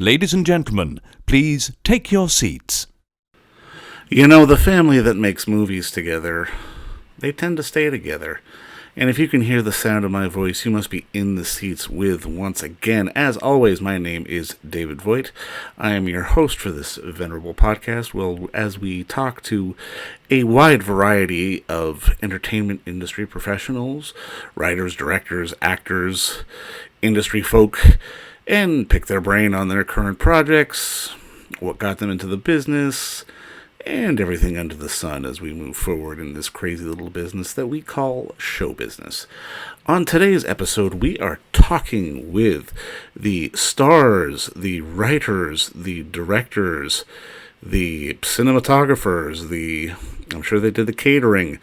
Ladies and gentlemen, please take your seats. You know, the family that makes movies together, they tend to stay together. And if you can hear the sound of my voice, you must be in the seats with, once again, as always, my name is David Voigt. I am your host for this venerable podcast, well, as we talk to a wide variety of entertainment industry professionals, writers, directors, actors, industry folk, and pick their brain on their current projects, what got them into the business, and everything under the sun as we move forward in this crazy little business that we call show business. On today's episode, we are talking with the stars, the writers, the directors, the cinematographers, I'm sure they did the catering,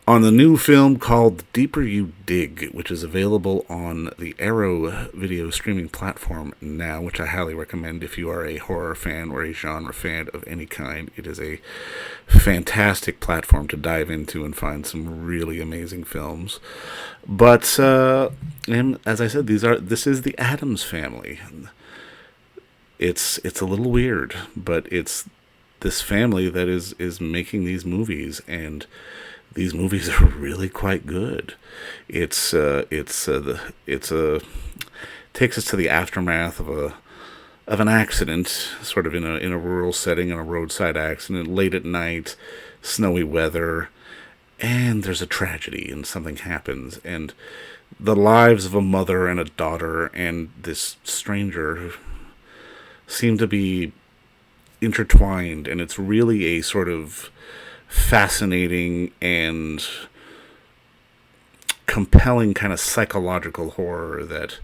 on the new film called The Deeper You Dig, which is available on the Arrow video streaming platform now, which I highly recommend if you are a horror fan or a genre fan of any kind. It is a fantastic platform to dive into and find some really amazing films. But, and as I said, this is the Addams Family. It's a little weird, but it's this family that is making these movies, and these movies are really quite good. Takes us to the aftermath of an accident, sort of in a rural setting, in a roadside accident, late at night, snowy weather, and there's a tragedy and something happens, and the lives of a mother and a daughter and this stranger seem to be intertwined, and it's really a sort of fascinating and compelling kind of psychological horror that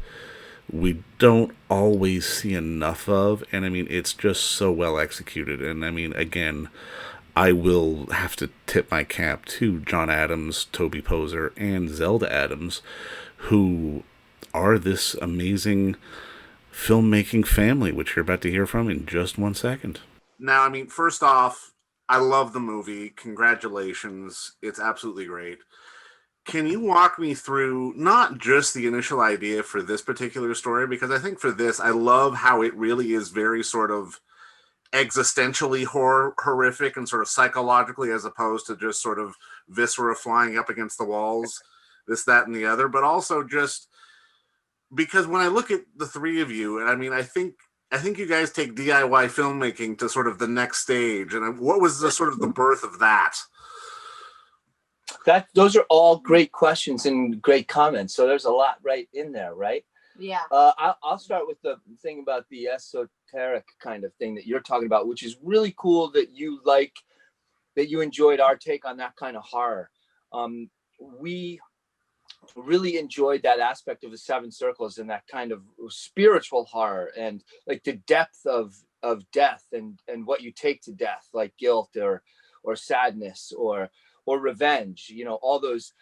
we don't always see enough of. And I mean, it's just so well executed. And I mean, again, I will have to tip my cap to John Adams, Toby Posner, and Zelda Adams, who are this amazing filmmaking family, which you're about to hear from in just 1 second. Now, I mean, first off, I love the movie. Congratulations. It's absolutely great. Can you walk me through not just the initial idea for this particular story? Because I think for this, I love how it really is very sort of existentially horrific and sort of psychologically, as opposed to just sort of viscera flying up against the walls, this, that, and the other. But also just because when I look at the three of you, and I mean, I think you guys take DIY filmmaking to sort of the next stage. And what was the sort of the birth of that? Those are all great questions and great comments. So there's a lot right in there, right? Yeah. I'll start with the thing about the esoteric kind of thing that you're talking about, which is really cool that you enjoyed our take on that kind of horror. We really enjoyed that aspect of the Seven Circles and that kind of spiritual horror and like the depth of death and what you take to death, like guilt or sadness or revenge, you know, all those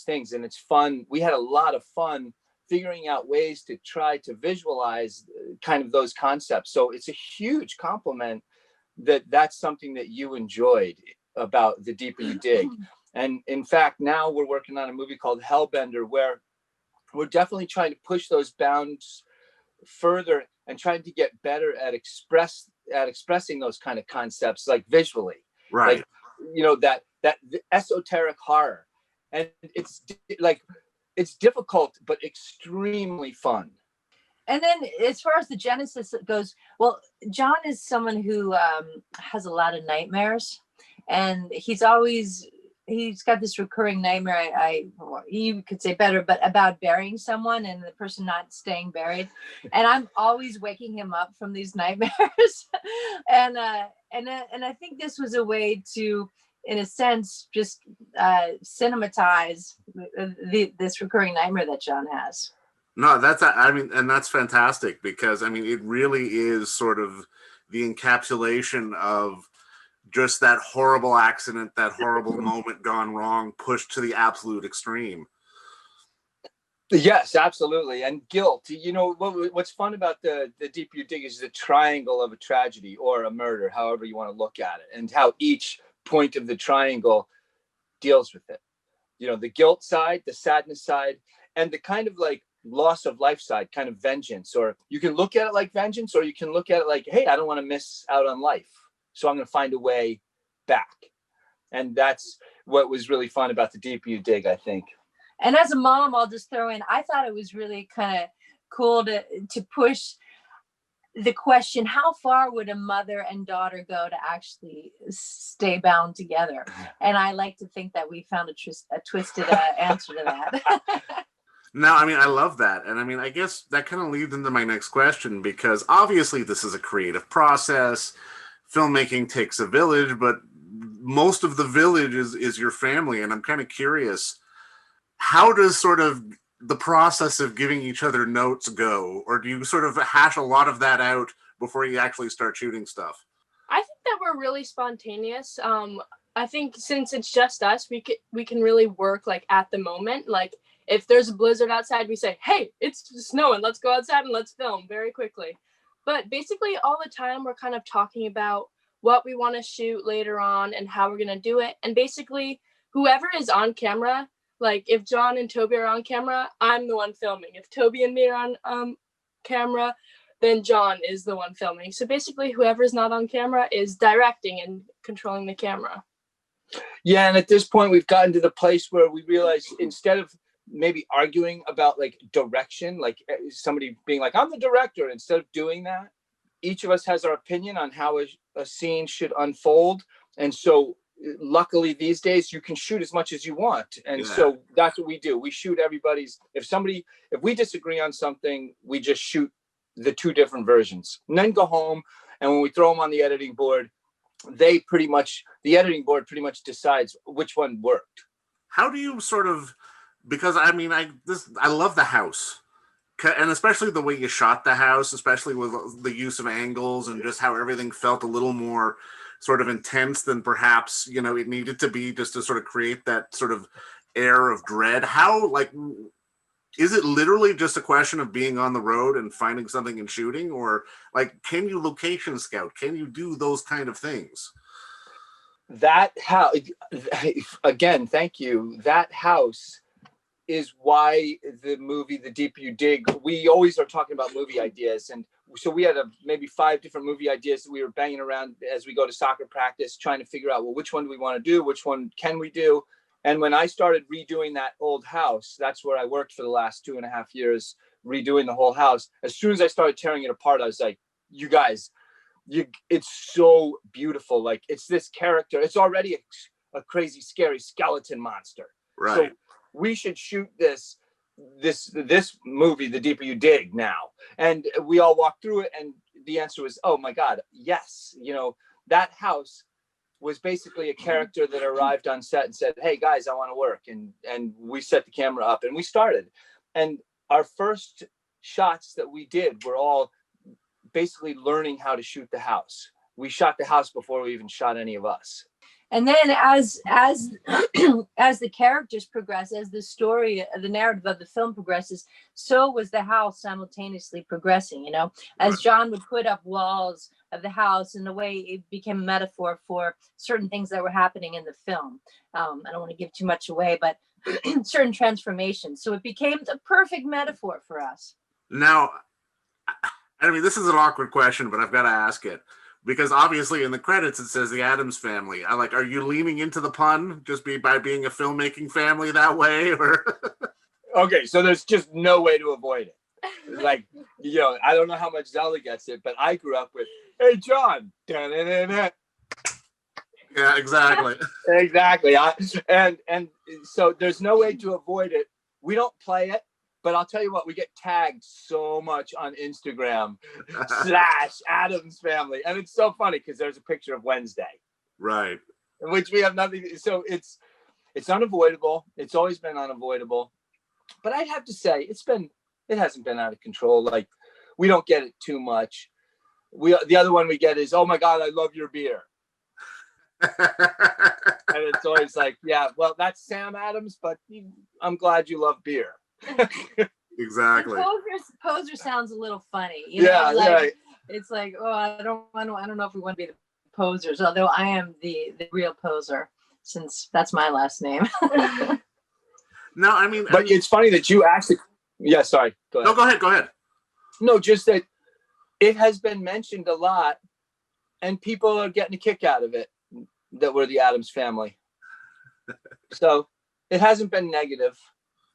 things. And it's fun. We had a lot of fun figuring out ways to try to visualize kind of those concepts. So it's a huge compliment that that's something that you enjoyed about The Deeper You Dig. And in fact, now we're working on a movie called Hellbender, where we're definitely trying to push those bounds further and trying to get better at expressing those kind of concepts, like visually, right? Like, you know, that the esoteric horror, and it's difficult but extremely fun. And then as far as the genesis goes, well, John is someone who has a lot of nightmares, and he's got this recurring nightmare. You could say better, but about burying someone and the person not staying buried. And I'm always waking him up from these nightmares. and I think this was a way to, in a sense, just cinematize this recurring nightmare that John has. No, that's fantastic, because I mean, it really is sort of the encapsulation of just that horrible accident, that horrible moment gone wrong, pushed to the absolute extreme. Yes, absolutely. And guilt. You know, what's fun about the Deeper You Dig is the triangle of a tragedy or a murder, however you want to look at it, and how each point of the triangle deals with it. You know, the guilt side, the sadness side, and the kind of like loss of life side, kind of vengeance, or you can look at it like vengeance, or you can look at it like, hey, I don't want to miss out on life, so I'm going to find a way back. And that's what was really fun about The Deeper You Dig, I think. And as a mom, I'll just throw in, I thought it was really kind of cool to push the question, how far would a mother and daughter go to actually stay bound together? And I like to think that we found a twisted answer to that. No, I mean, I love that. And I mean, I guess that kind of leads into my next question, because obviously this is a creative process. Filmmaking takes a village, but most of the village is your family. And I'm kind of curious, how does sort of the process of giving each other notes go? Or do you sort of hash a lot of that out before you actually start shooting stuff? I think that we're really spontaneous. I think since it's just us, we can really work like at the moment. Like if there's a blizzard outside, we say, hey, it's snowing, let's go outside and let's film very quickly. But basically all the time we're kind of talking about what we want to shoot later on and how we're going to do it. And basically whoever is on camera, like if John and Toby are on camera, I'm the one filming. If Toby and me are on camera, then John is the one filming. So basically whoever's not on camera is directing and controlling the camera. Yeah, and at this point we've gotten to the place where we realize, instead of maybe arguing about like direction, like somebody being like, I'm the director, instead of doing that, each of us has our opinion on how a scene should unfold. And so luckily these days you can shoot as much as you want. And so that's what we do. We shoot everybody's, if we disagree on something, we just shoot the two different versions and then go home. And when we throw them on the editing board, the editing board pretty much decides which one worked. How do you sort of, because I mean, I love the house, and especially the way you shot the house, especially with the use of angles and just how everything felt a little more sort of intense than perhaps, you know, it needed to be, just to sort of create that sort of air of dread. How, like, is it literally just a question of being on the road and finding something and shooting? Or like, can you location scout? Can you do those kind of things? That house, again, thank you. That house is why the movie, The Deeper You Dig, we always are talking about movie ideas. And so we had maybe 5 different movie ideas that we were banging around as we go to soccer practice, trying to figure out, well, which one do we want to do? Which one can we do? And when I started redoing that old house, that's where I worked for the last 2.5 years, redoing the whole house. As soon as I started tearing it apart, I was like, you guys, it's so beautiful. Like, it's this character. It's already a crazy, scary skeleton monster. Right. So we should shoot this movie, The Deeper You Dig, now. And we all walked through it, and the answer was, oh my God, yes. You know, that house was basically a character that arrived on set and said, hey guys, I want to work. And we set the camera up and we started. And our first shots that we did were all basically learning how to shoot the house. We shot the house before we even shot any of us. And then as the characters progress, as the story, the narrative of the film progresses, so was the house simultaneously progressing, you know, as John would put up walls of the house, in a way it became a metaphor for certain things that were happening in the film. I don't want to give too much away, but certain transformations. So it became the perfect metaphor for us. Now, I mean, this is an awkward question, but I've got to ask it. Because obviously in the credits it says the Addams Family. Are you leaning into the pun just by being a filmmaking family that way, or? Okay, so there's just no way to avoid it. Like, you know, I don't know how much Zelda gets it, but I grew up with, hey John, da-da-da-da. Yeah, exactly. Exactly. And so there's no way to avoid it. We don't play it. But I'll tell you what, we get tagged so much on Instagram / Addams Family. And it's so funny because there's a picture of Wednesday. Right. Which we have nothing. So it's unavoidable. It's always been unavoidable. But I'd have to say it hasn't been out of control. Like, we don't get it too much. The other one we get is, oh my God, I love your beer. And it's always like, yeah, well, that's Sam Adams, but I'm glad you love beer. Exactly. Poser sounds a little funny, you know, like, it's like, oh, I don't know if we want to be the posers, although I am the real poser, since that's my last name. No, I mean, it's funny that you asked Yeah, sorry. Go ahead. No, go ahead. Go ahead. No, just that it has been mentioned a lot, and people are getting a kick out of it that we're the Addams Family. So it hasn't been negative.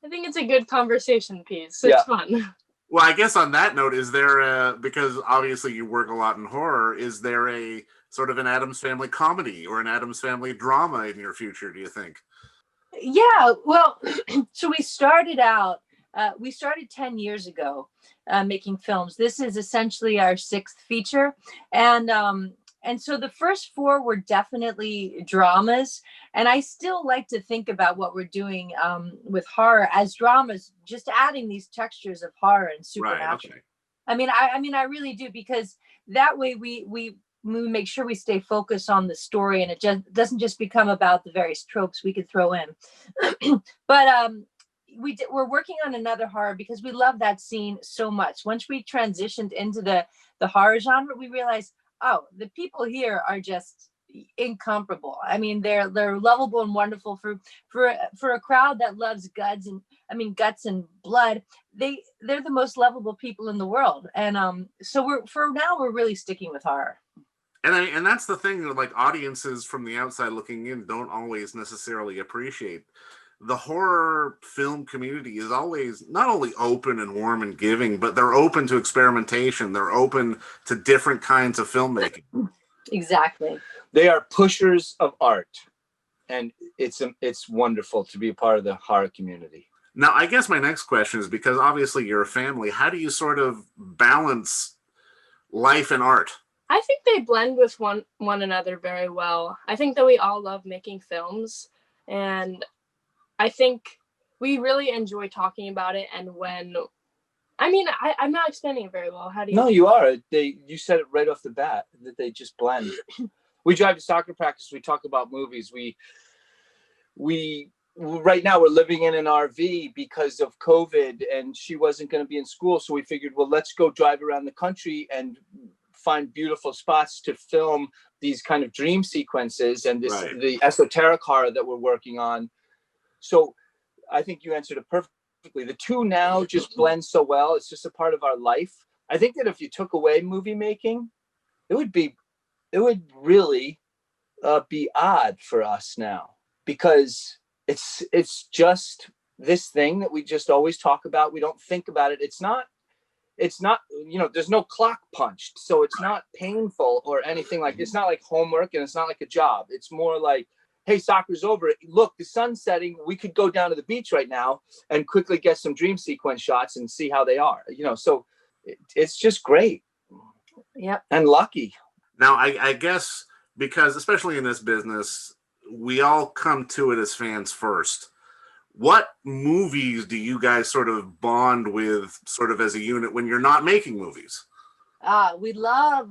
I think it's a good conversation piece. Yeah. It's fun. Well, I guess on that note, is there because obviously you work a lot in horror, is there a sort of an Addams Family comedy or an Addams Family drama in your future, do you think? Yeah, well, so we started 10 years ago making films. This is essentially our 6th feature. And so the first 4 were definitely dramas. And I still like to think about what we're doing with horror as dramas, just adding these textures of horror and supernatural. Right, okay. I mean, I really do, because that way we make sure we stay focused on the story, and it just doesn't just become about the various tropes we could throw in. But we're working on another horror because we love that scene so much. Once we transitioned into the horror genre, we realized, oh, the people here are just incomparable. I mean, they're lovable and wonderful for a crowd that loves guts and blood. They're the most lovable people in the world. And so we're really sticking with horror. And that's the thing, like, audiences from the outside looking in don't always necessarily appreciate. The horror film community is always not only open and warm and giving, but they're open to experimentation. They're open to different kinds of filmmaking. Exactly. They are pushers of art, and it's wonderful to be a part of the horror community. Now, I guess my next question is, because obviously you're a family, how do you sort of balance life and art? I think they blend with one another very well. I think that we all love making films, and I think we really enjoy talking about it. And I'm not explaining it very well. How do you? No, you are. You said it right off the bat that they just blend. We drive to soccer practice. We talk about movies. We right now we're living in an RV because of COVID, and she wasn't going to be in school. So we figured, well, let's go drive around the country and find beautiful spots to film these kind of dream sequences and the esoteric horror that we're working on. So I think you answered it perfectly. The two now just blend so well. It's just a part of our life. I think that if you took away movie making, it would really be odd for us now, because it's just this thing that we just always talk about. We don't think about it. It's not, there's no clock punched. So it's not painful or anything. Like, it's not like homework, and it's not like a job. It's more like, hey, soccer's over. Look, the sun's setting. We could go down to the beach right now and quickly get some dream sequence shots and see how they are. So it's just great. Yep. And lucky. Now, I guess, because especially in this business, we all come to it as fans first. What movies do you guys sort of bond with, sort of as a unit, when you're not making movies? We love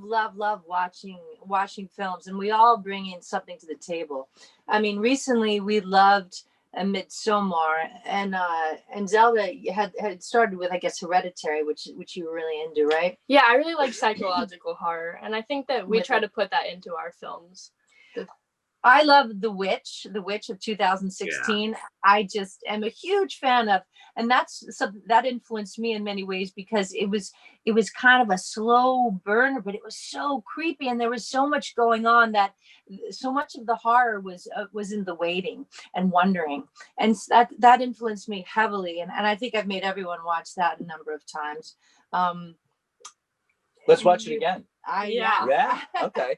watching films, and we all bring in something to the table. I mean, recently we loved Midsommar, and Zelda had started with, I guess, Hereditary, which you were really into, right? Yeah, I really like psychological horror, and I think that we try to put that into our films. I love The Witch of 2016. Yeah. I just am a huge fan of, and that influenced me in many ways, because it was kind of a slow burner, but it was so creepy, and there was so much going on, that so much of the horror was in the waiting and wondering, and that influenced me heavily, and I think I've made everyone watch that a number of times. Let's watch it again. Yeah. Okay.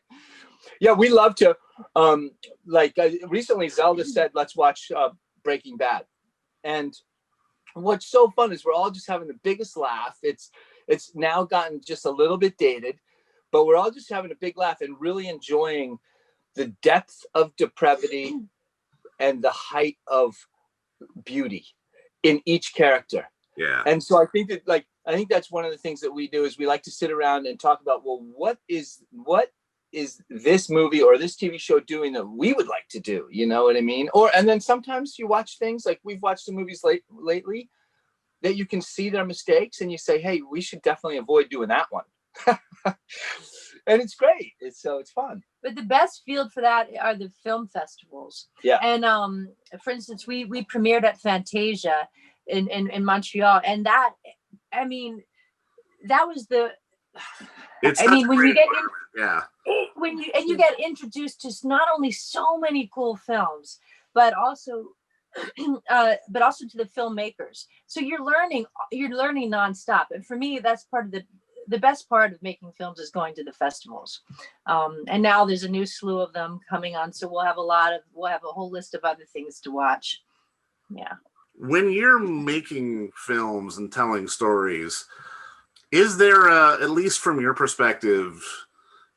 Yeah, we love to. Recently, Zelda said, "Let's watch Breaking Bad," and what's so fun is we're all just having the biggest laugh. It's now gotten just a little bit dated, but we're all just having a big laugh and really enjoying the depth of depravity and the height of beauty in each character. Yeah. And so I think that's one of the things that we do, is we like to sit around and talk about, well, what is this movie or this TV show doing that we would like to do? You know what I mean? And then sometimes you watch things, like we've watched some movies lately that you can see their mistakes, and you say, hey, we should definitely avoid doing that one. And it's great. It's fun. But the best field for that are the film festivals. Yeah. And for instance, we premiered at Fantasia, in Montreal. And that, I mean, that was the, It's I mean, when you get yeah. when you get introduced to not only so many cool films, but also to the filmmakers. So you're learning nonstop. And for me, that's part of the best part of making films is going to the festivals. And now there's a new slew of them coming on. So we'll have a whole list of other things to watch. Yeah. When you're making films and telling stories, is there, at least from your perspective,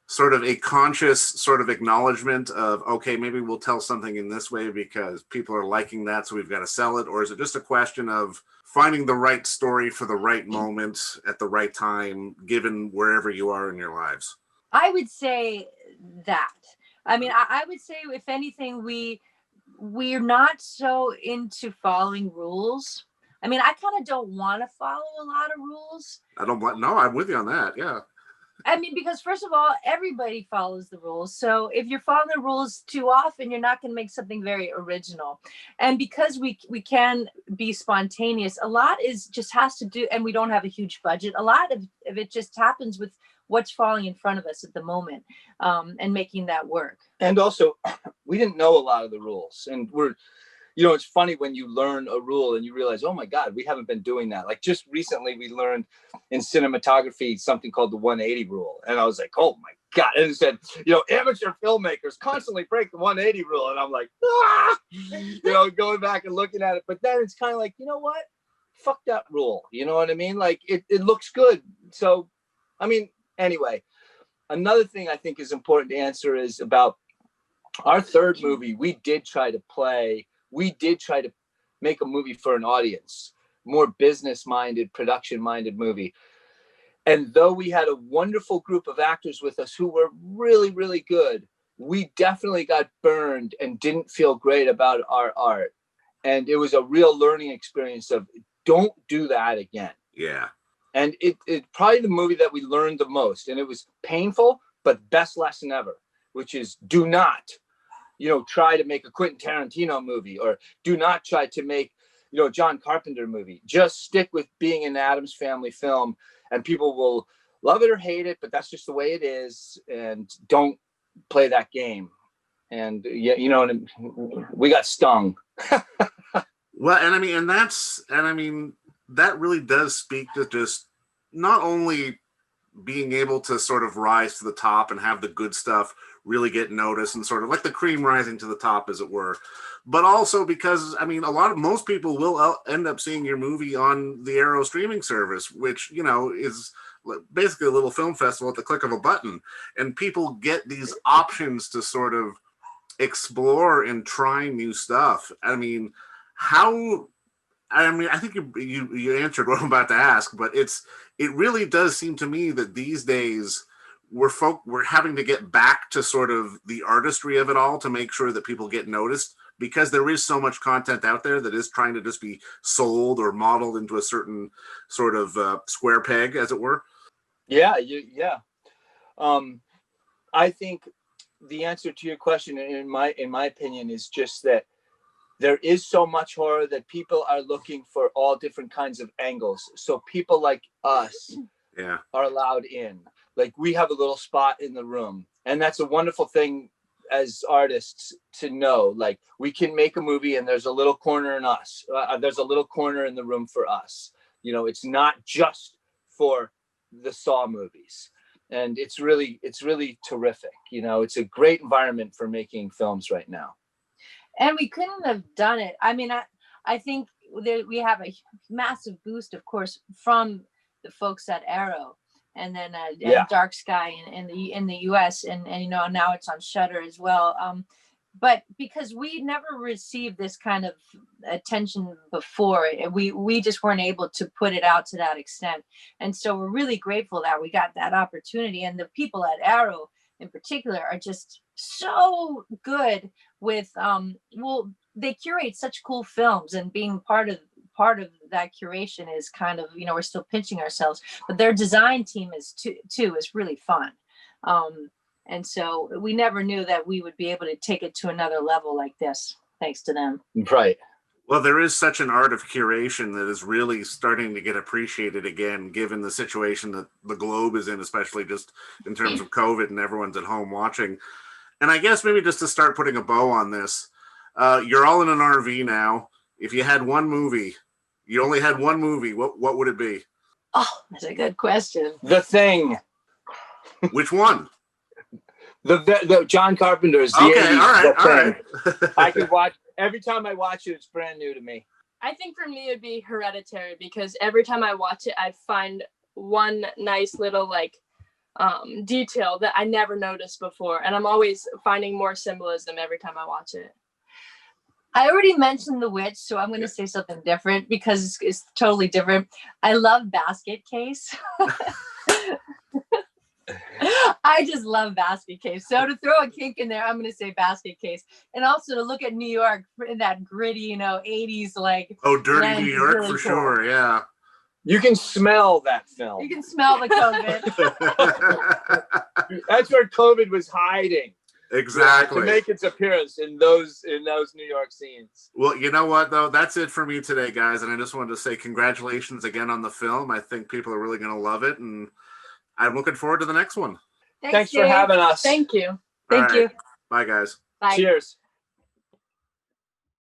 sort of a conscious sort of acknowledgement of, okay, maybe we'll tell something in this way because people are liking that, so we've got to sell it? Or is it just a question of finding the right story for the right moment at the right time, given wherever you are in your lives? I would say that. I mean, I would say, if anything, we're not so into following rules. I mean, I kind of don't want to follow a lot of rules. No, I'm with you on that. Yeah. I mean, because first of all, everybody follows the rules. So if you're following the rules too often, you're not going to make something very original. And because we can be spontaneous, a lot has to do, and we don't have a huge budget. A lot of it just happens with what's falling in front of us at the moment, and making that work. And also, we didn't know a lot of the rules, and it's funny when you learn a rule and you realize, oh my God, we haven't been doing that. Like just recently we learned in cinematography something called the 180 rule. And I was like, oh my God. And it said, amateur filmmakers constantly break the 180 rule. And I'm like, going back and looking at it. But then it's kind of like, you know what? Fuck that rule. You know what I mean? Like it looks good. So, I mean, anyway, another thing I think is important to answer is about our third movie. We did try to make a movie for an audience, more business-minded, production-minded movie. And though we had a wonderful group of actors with us who were really, really good, we definitely got burned and didn't feel great about our art. And it was a real learning experience of don't do that again. Yeah. And it's probably the movie that we learned the most. And it was painful, but best lesson ever, which is do not try to make a Quentin Tarantino movie, or do not try to make, John Carpenter movie. Just stick with being an Addams Family film, and people will love it or hate it, but that's just the way it is. And don't play that game. And we got stung. Well, that really does speak to just not only being able to sort of rise to the top and have the good stuff really get noticed and sort of like the cream rising to the top, as it were, but also because, most people will end up seeing your movie on the Arrow streaming service, which, is basically a little film festival at the click of a button. And people get these options to sort of explore and try new stuff. I think you answered what I'm about to ask, but it really does seem to me that these days we're having to get back to sort of the artistry of it all to make sure that people get noticed, because there is so much content out there that is trying to just be sold or modeled into a certain sort of square peg, as it were. Yeah. I think the answer to your question, in my opinion, is just that there is so much horror that people are looking for all different kinds of angles. So people like us are allowed in. Like we have a little spot in the room, and that's a wonderful thing as artists to know. Like we can make a movie and there's a little corner in us. There's a little corner in the room for us. It's not just for the Saw movies. And it's really terrific. It's a great environment for making films right now. And we couldn't have done it. I mean, I think we have a massive boost, of course, from the folks at Arrow, and then Dark Sky in the US, and now it's on Shudder as well. But because we never received this kind of attention before, we just weren't able to put it out to that extent. And so we're really grateful that we got that opportunity. And the people at Arrow in particular are just so good with they curate such cool films, and being part of that curation is kind of, we're still pinching ourselves, but their design team is too is really fun. And so we never knew that we would be able to take it to another level like this, thanks to them. Right. Well, there is such an art of curation that is really starting to get appreciated again, given the situation that the globe is in, especially just in terms of COVID and everyone's at home watching. And I guess maybe just to start putting a bow on this, you're all in an RV now. If you had one movie, you only had one movie, what would it be? Oh, that's a good question. The Thing. Which one? The John Carpenter's. The Okay, 80s, all right, The all Thing. right. I could watch every time I watch it. It's brand new to me. I think for me it'd be Hereditary, because every time I watch it, I find one nice little like detail that I never noticed before, and I'm always finding more symbolism every time I watch it. I already mentioned The Witch, so I'm going to say something different because it's totally different. I love Basket Case. I just love Basket Case. So to throw a kink in there, I'm going to say Basket Case. And also to look at New York in that gritty, 80s like. Oh, Dirty lens New is York really for cool. sure, yeah. You can smell that film. You can smell the COVID. That's where COVID was hiding. Exactly. To make its appearance in those New York scenes. Well, you know what, though? That's it for me today, guys. And I just wanted to say congratulations again on the film. I think people are really going to love it. And I'm looking forward to the next one. Thanks for Dave. having us. Thank you. Thank you. Bye, guys. Bye. Cheers.